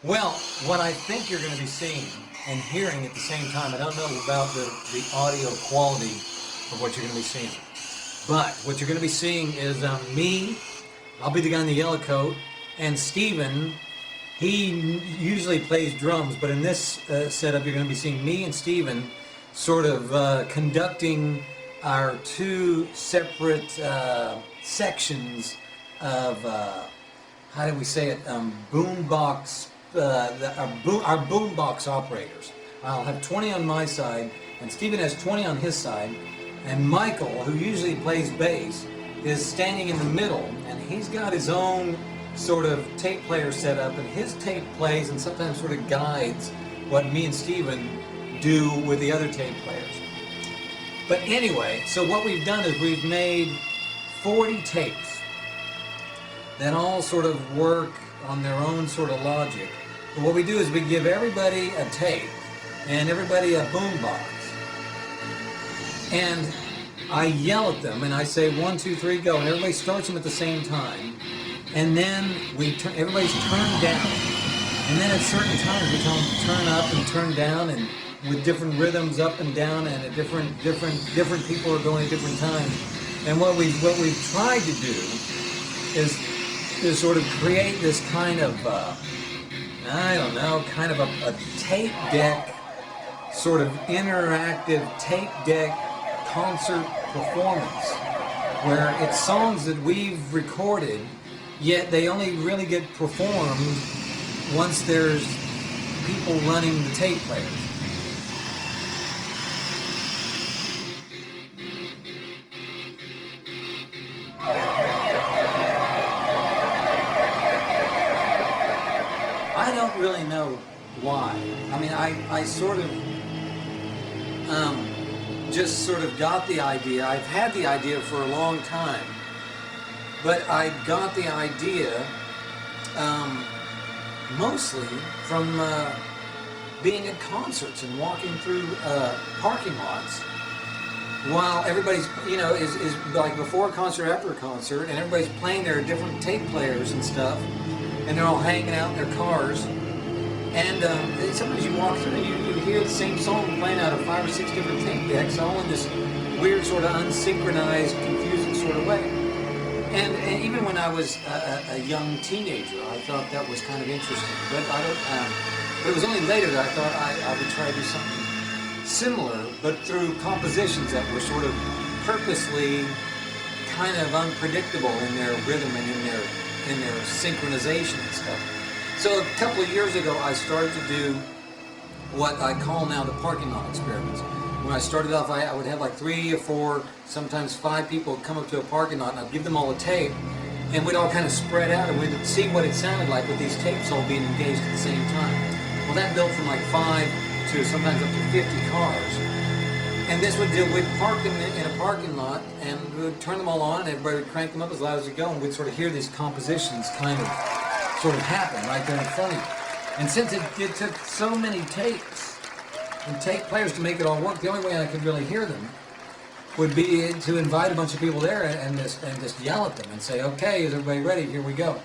Well, what I think you're going to be seeing and hearing at the same time, I don't know about the audio quality of what you're going to be seeing. But what you're going to be seeing is me, I'll be the guy in the yellow coat, and Steven, he usually plays drums, but in this setup you're going to be seeing me and Steven sort of conducting our two separate sections of, how do we say it, boombox, our boombox operators. I'll have 20 on my side, and Steven has 20 on his side, and Michael, who usually plays bass, is standing in the middle, and he's got his own sort of tape player set up, and his tape plays and sometimes sort of guides what me and Steven do with the other tape players. But anyway, so what we've done is we've made 40 tapes that all sort of work on their own sort of logic. But what we do is we give everybody a tape and everybody a boombox, and I yell at them and I say 1, 2, 3, go, and everybody starts them at the same time, and then everybody's turned down, and then at certain times we tell them to turn up and turn down, and with different rhythms up and down, and at different people are going at different times. And what we've tried to do is sort of create this kind of I don't know, kind of a tape deck, sort of interactive tape deck concert performance, where it's songs that we've recorded, yet they only really get performed once there's people running the tape players. I don't really know why. I mean, I sort of just sort of got the idea. I've had the idea for a long time, but I got the idea mostly from being at concerts and walking through parking lots while everybody's, you know, is like before a concert, after a concert, and everybody's playing their different tape players and stuff, and they're all hanging out in their cars, and sometimes you walk through and you hear the same song playing out of 5 or 6 different tape decks, all in this weird sort of unsynchronized, confusing sort of way. And even when I was a young teenager, I thought that was kind of interesting. But but it was only later that I thought I would try to do something similar, but through compositions that were sort of purposely kind of unpredictable in their rhythm and in their synchronization and stuff. So a couple of years ago, I started to do what I call now the parking lot experiments. When I started off, I would have like 3 or 4, sometimes 5 people come up to a parking lot, and I'd give them all a tape, and we'd all kind of spread out, and we'd see what it sounded like with these tapes all being engaged at the same time. Well, that built from like 5 to sometimes up to 50 cars. And this would do, we'd park them in a parking lot, and we would turn them all on, and everybody would crank them up as loud as we go, and we'd sort of hear these compositions kind of sort of happen right there in front of you. And since it took so many tapes and tape players to make it all work, the only way I could really hear them would be to invite a bunch of people there and just yell at them and say, okay, is everybody ready? Here we go.